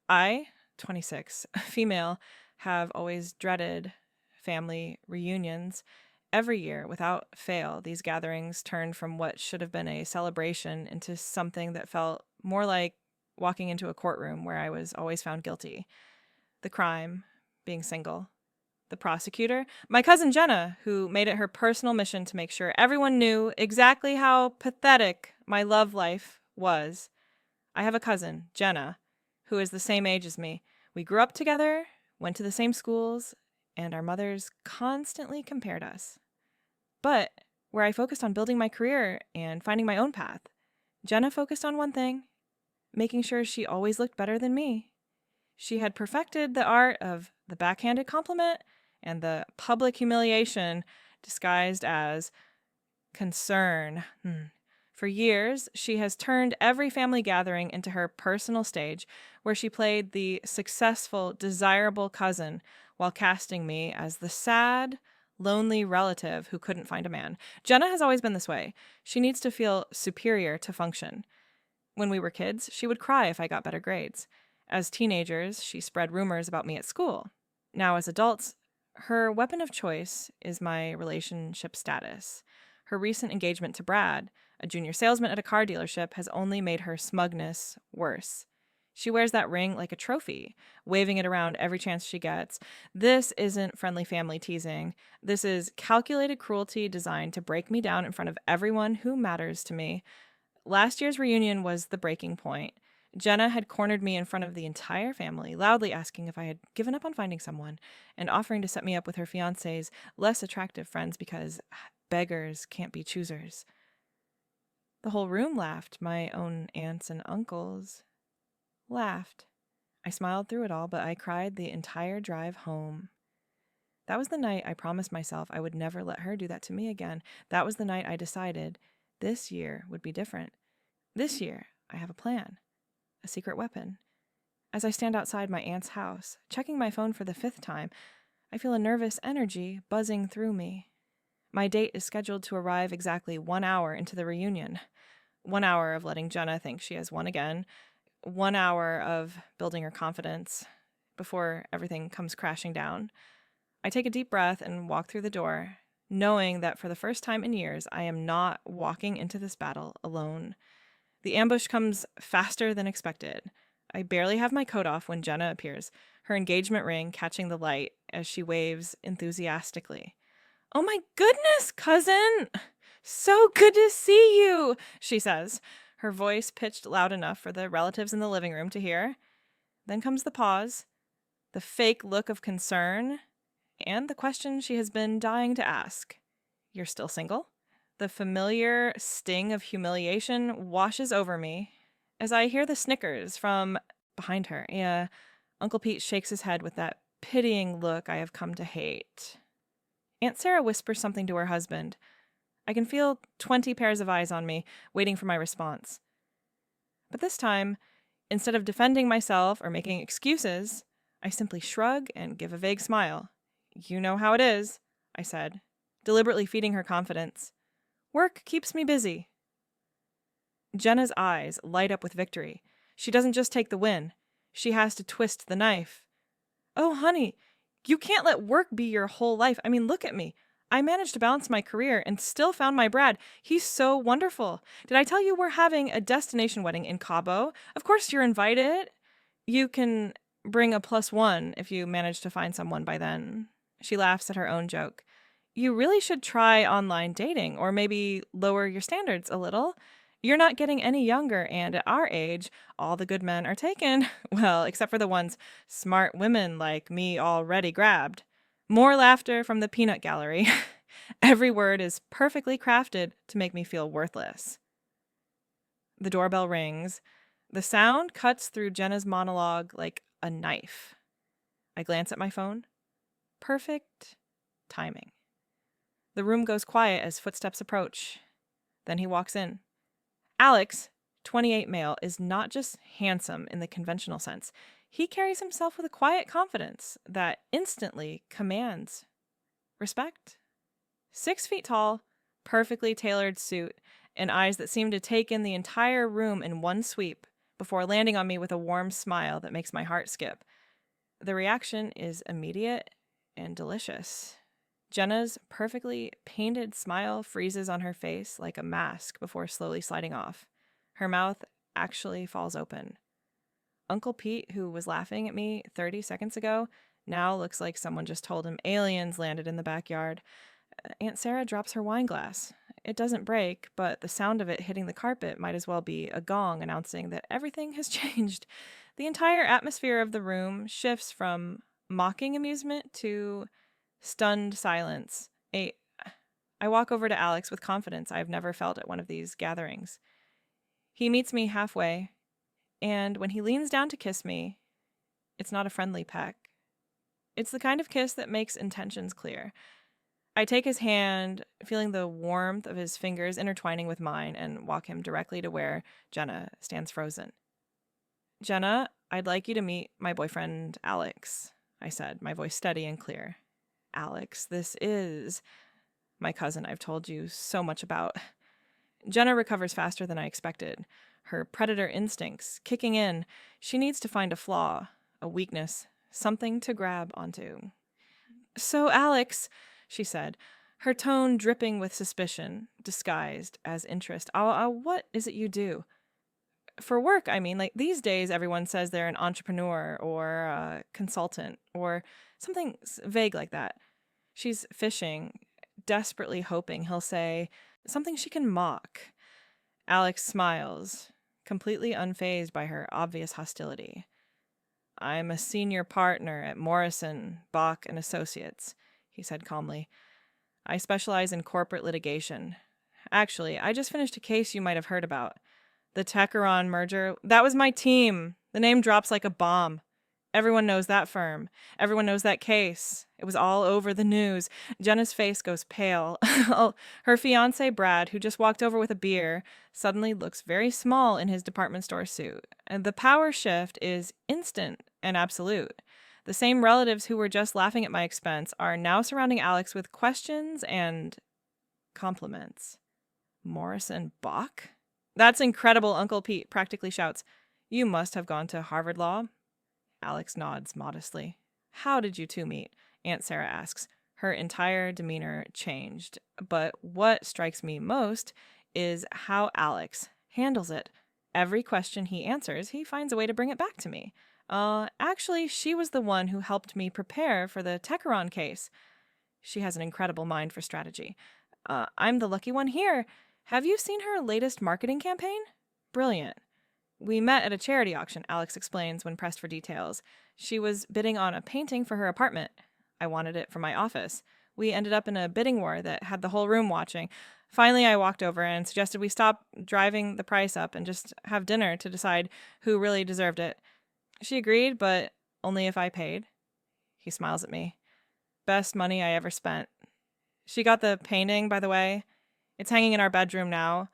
I, 26, female, have always dreaded family reunions. Every year, without fail, these gatherings turned from what should have been a celebration into something that felt more like walking into a courtroom where I was always found guilty. The crime, being single. The prosecutor, my cousin Jenna, who made it her personal mission to make sure everyone knew exactly how pathetic my love life was. I have a cousin, Jenna, who is the same age as me. We grew up together, went to the same schools, and our mothers constantly compared us. But where I focused on building my career and finding my own path, Jenna focused on one thing, making sure she always looked better than me. She had perfected the art of the backhanded compliment and the public humiliation disguised as concern. For years, she has turned every family gathering into her personal stage, where she played the successful, desirable cousin while casting me as the sad, lonely relative who couldn't find a man. Jenna has always been this way. She needs to feel superior to function. When we were kids, she would cry if I got better grades. As teenagers, she spread rumors about me at school. Now, as adults, her weapon of choice is my relationship status. Her recent engagement to Brad, a junior salesman at a car dealership, has only made her smugness worse. She wears that ring like a trophy, waving it around every chance she gets. This isn't friendly family teasing. This is calculated cruelty designed to break me down in front of everyone who matters to me. Last year's reunion was the breaking point. Jenna had cornered me in front of the entire family, loudly asking if I had given up on finding someone and offering to set me up with her fiance's less attractive friends because beggars can't be choosers. The whole room laughed. My own aunts and uncles laughed. I smiled through it all, but I cried the entire drive home. That was the night I promised myself I would never let her do that to me again. That was the night I decided this year would be different. This year, I have a plan, a secret weapon. As I stand outside my aunt's house, checking my phone for the 5th time, I feel a nervous energy buzzing through me. My date is scheduled to arrive exactly 1 hour into the reunion. 1 hour of letting Jenna think she has won again. 1 hour of building her confidence before everything comes crashing down. I take a deep breath and walk through the door, knowing that for the first time in years, I am not walking into this battle alone. The ambush comes faster than expected. I barely have my coat off when Jenna appears, her engagement ring catching the light as she waves enthusiastically. "Oh my goodness, cousin! So good to see you," she says, her voice pitched loud enough for the relatives in the living room to hear. Then comes the pause, the fake look of concern, and the question she has been dying to ask. "You're still single?" The familiar sting of humiliation washes over me as I hear the snickers from behind her. Yeah, Uncle Pete shakes his head with that pitying look I have come to hate. Aunt Sarah whispers something to her husband. I can feel 20 pairs of eyes on me, waiting for my response. But this time, instead of defending myself or making excuses, I simply shrug and give a vague smile. "You know how it is," I said, deliberately feeding her confidence. "Work keeps me busy." Jenna's eyes light up with victory. She doesn't just take the win. She has to twist the knife. "Oh, honey, you can't let work be your whole life. I mean, look at me. I managed to balance my career and still found my Brad. He's so wonderful. Did I tell you we're having a destination wedding in Cabo? Of course you're invited. You can bring a +1 if you manage to find someone by then." She laughs at her own joke. "You really should try online dating, or maybe lower your standards a little. You're not getting any younger, and at our age, all the good men are taken. Well, except for the ones smart women like me already grabbed." More laughter from the peanut gallery. Every word is perfectly crafted to make me feel worthless. The doorbell rings. The sound cuts through Jenna's monologue like a knife. I glance at my phone. Perfect timing. The room goes quiet as footsteps approach. Then he walks in. Alex, 28 male, is not just handsome in the conventional sense. He carries himself with a quiet confidence that instantly commands respect. 6 feet tall, perfectly tailored suit, and eyes that seem to take in the entire room in one sweep, before landing on me with a warm smile that makes my heart skip. The reaction is immediate and delicious. Jenna's perfectly painted smile freezes on her face like a mask before slowly sliding off. Her mouth actually falls open. Uncle Pete, who was laughing at me 30 seconds ago, now looks like someone just told him aliens landed in the backyard. Aunt Sarah drops her wine glass. It doesn't break, but the sound of it hitting the carpet might as well be a gong announcing that everything has changed. The entire atmosphere of the room shifts from mocking amusement to stunned silence. I walk over to Alex with confidence I've never felt at one of these gatherings. He meets me halfway, and when he leans down to kiss me, it's not a friendly peck. It's the kind of kiss that makes intentions clear. I take his hand, feeling the warmth of his fingers intertwining with mine, and walk him directly to where Jenna stands frozen. "Jenna, I'd like you to meet my boyfriend, Alex," I said, my voice steady and clear. "Alex, this is my cousin I've told you so much about." Jenna recovers faster than I expected, her predator instincts kicking in. She needs to find a flaw, a weakness, something to grab onto. "So, Alex," she said, her tone dripping with suspicion, disguised as interest. What is it you do?" "For work, I mean. Like, these days, everyone says they're an entrepreneur or a consultant or something vague like that." She's fishing, desperately hoping he'll say something she can mock. Alex smiles, completely unfazed by her obvious hostility. "I'm a senior partner at Morrison, Bach and Associates," he said calmly. "I specialize in corporate litigation. Actually, I just finished a case you might have heard about. The Techeron merger. That was my team. The name drops like a bomb. Everyone knows that firm. Everyone knows that case. It was all over the news." Jenna's face goes pale. Her fiancé, Brad, who just walked over with a beer, suddenly looks very small in his department store suit. And the power shift is instant and absolute. The same relatives who were just laughing at my expense are now surrounding Alex with questions and compliments. "Morrison Bach? That's incredible," Uncle Pete practically shouts. "You must have gone to Harvard Law." Alex nods modestly. "How did you two meet?" Aunt Sarah asks. Her entire demeanor changed. But what strikes me most is how Alex handles it. Every question he answers, he finds a way to bring it back to me. Actually, she was the one who helped me prepare for the Techeron case. She has an incredible mind for strategy. I'm the lucky one here. Have you seen her latest marketing campaign? Brilliant. We met at a charity auction," Alex explains when pressed for details. "She was bidding on a painting for her apartment. I wanted it for my office. We ended up in a bidding war that had the whole room watching. Finally, I walked over and suggested we stop driving the price up and just have dinner to decide who really deserved it. She agreed, but only if I paid." He smiles at me. "Best money I ever spent." She got the painting, by the way. It's hanging in our bedroom now.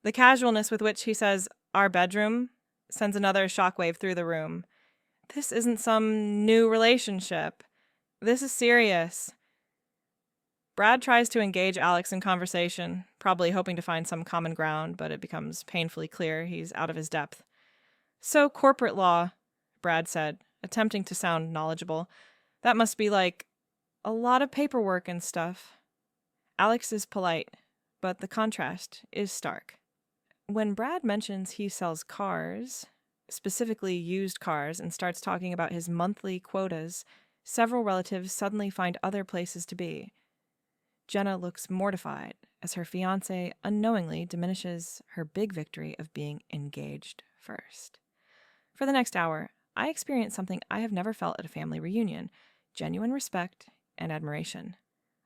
The casualness with which he says "our bedroom" sends another shockwave through the room. This isn't some new relationship. This is serious. Brad tries to engage Alex in conversation, probably hoping to find some common ground, but it becomes painfully clear he's out of his depth. "So, corporate law," Brad said, attempting to sound knowledgeable. "That must be like a lot of paperwork and stuff." Alex is polite, but the contrast is stark. When Brad mentions he sells cars, specifically used cars, and starts talking about his monthly quotas, several relatives suddenly find other places to be. Jenna looks mortified as her fiancé unknowingly diminishes her big victory of being engaged first. For the next hour, I experience something I have never felt at a family reunion: genuine respect and admiration.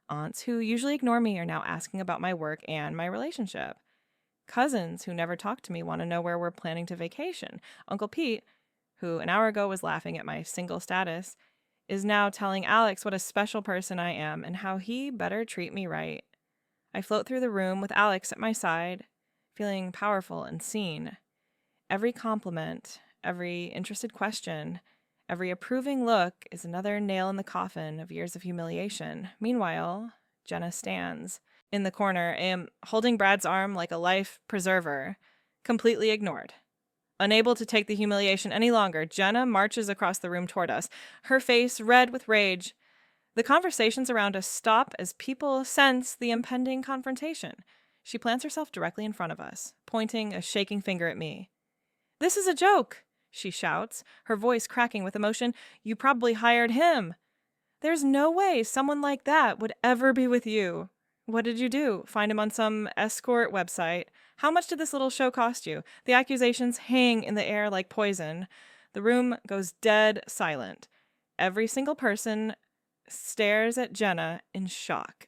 Aunts who usually ignore me are now asking about my work and my relationship. Cousins who never talk to me want to know where we're planning to vacation. Uncle Pete, who an hour ago was laughing at my single status, is now telling Alex what a special person I am and how he better treat me right. I float through the room with Alex at my side, feeling powerful and seen. Every compliment, every interested question, every approving look is another nail in the coffin of years of humiliation. Meanwhile, Jenna stands in the corner, holding Brad's arm like a life preserver, completely ignored. Unable to take the humiliation any longer, Jenna marches across the room toward us, her face red with rage. The conversations around us stop as people sense the impending confrontation. She plants herself directly in front of us, pointing a shaking finger at me. "This is a joke," she shouts, her voice cracking with emotion. "You probably hired him. There's no way someone like that would ever be with you. What did you do? Find him on some escort website? How much did this little show cost you?" The accusations hang in the air like poison. The room goes dead silent. Every single person stares at Jenna in shock.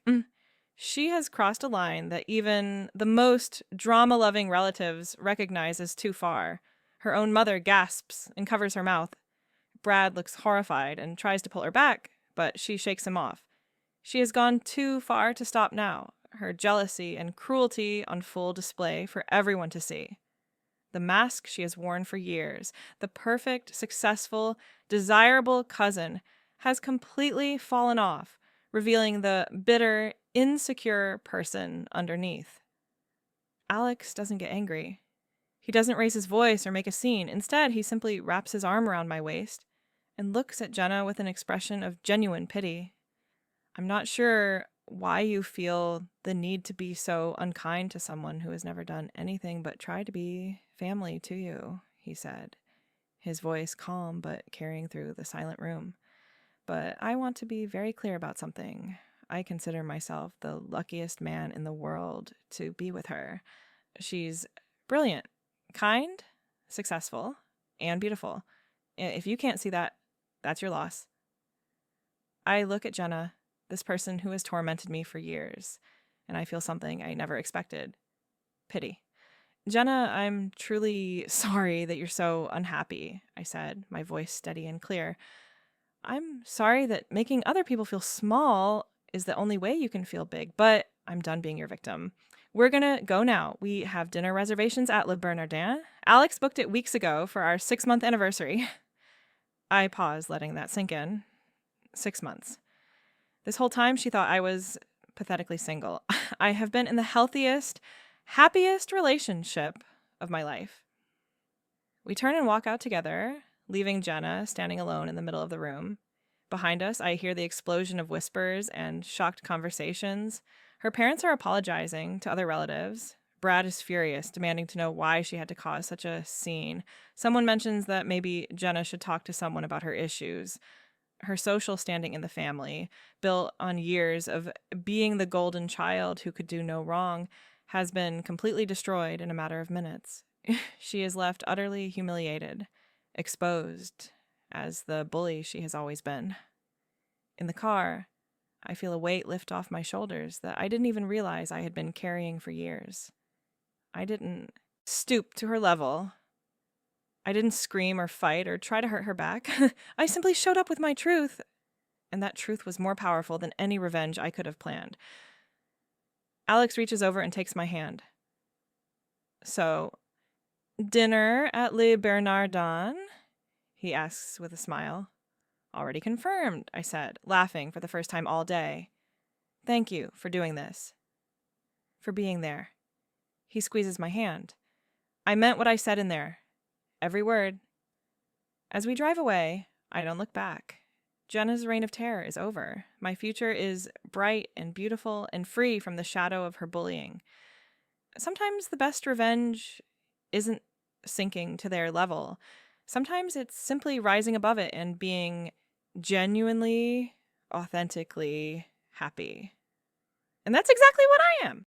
She has crossed a line that even the most drama-loving relatives recognize as too far. Her own mother gasps and covers her mouth. Brad looks horrified and tries to pull her back, but she shakes him off. She has gone too far to stop now, her jealousy and cruelty on full display for everyone to see. The mask she has worn for years, the perfect, successful, desirable cousin, has completely fallen off, revealing the bitter, insecure person underneath. Alex doesn't get angry. He doesn't raise his voice or make a scene. Instead, he simply wraps his arm around my waist and looks at Jenna with an expression of genuine pity. "I'm not sure why you feel the need to be so unkind to someone who has never done anything but try to be family to you," he said, his voice calm but carrying through the silent room. "But I want to be very clear about something. I consider myself the luckiest man in the world to be with her. She's brilliant, kind, successful, and beautiful. If you can't see that, that's your loss." I look at Jenna, this person who has tormented me for years, and I feel something I never expected. Pity. "Jenna, I'm truly sorry that you're so unhappy," I said, my voice steady and clear. "I'm sorry that making other people feel small is the only way you can feel big, but I'm done being your victim. We're gonna go now. We have dinner reservations at Le Bernardin. Alex booked it weeks ago for our 6-month anniversary." I paused, letting that sink in. 6 months. This whole time, she thought I was pathetically single. I have been in the healthiest, happiest relationship of my life. We turn and walk out together, leaving Jenna standing alone in the middle of the room. Behind us, I hear the explosion of whispers and shocked conversations. Her parents are apologizing to other relatives. Brad is furious, demanding to know why she had to cause such a scene. Someone mentions that maybe Jenna should talk to someone about her issues. Her social standing in the family, built on years of being the golden child who could do no wrong, has been completely destroyed in a matter of minutes. She is left utterly humiliated, exposed as the bully she has always been. In the car, I feel a weight lift off my shoulders that I didn't even realize I had been carrying for years. I didn't stoop to her level. I didn't scream or fight or try to hurt her back. I simply showed up with my truth, and that truth was more powerful than any revenge I could have planned. Alex reaches over and takes my hand. "So, dinner at Le Bernardin?" he asks with a smile. "Already confirmed," I said, laughing for the first time all day. "Thank you for doing this. For being there." He squeezes my hand. "I meant what I said in there. Every word." As we drive away, I don't look back. Jenna's reign of terror is over. My future is bright and beautiful and free from the shadow of her bullying. Sometimes the best revenge isn't sinking to their level. Sometimes it's simply rising above it and being genuinely, authentically happy. And that's exactly what I am.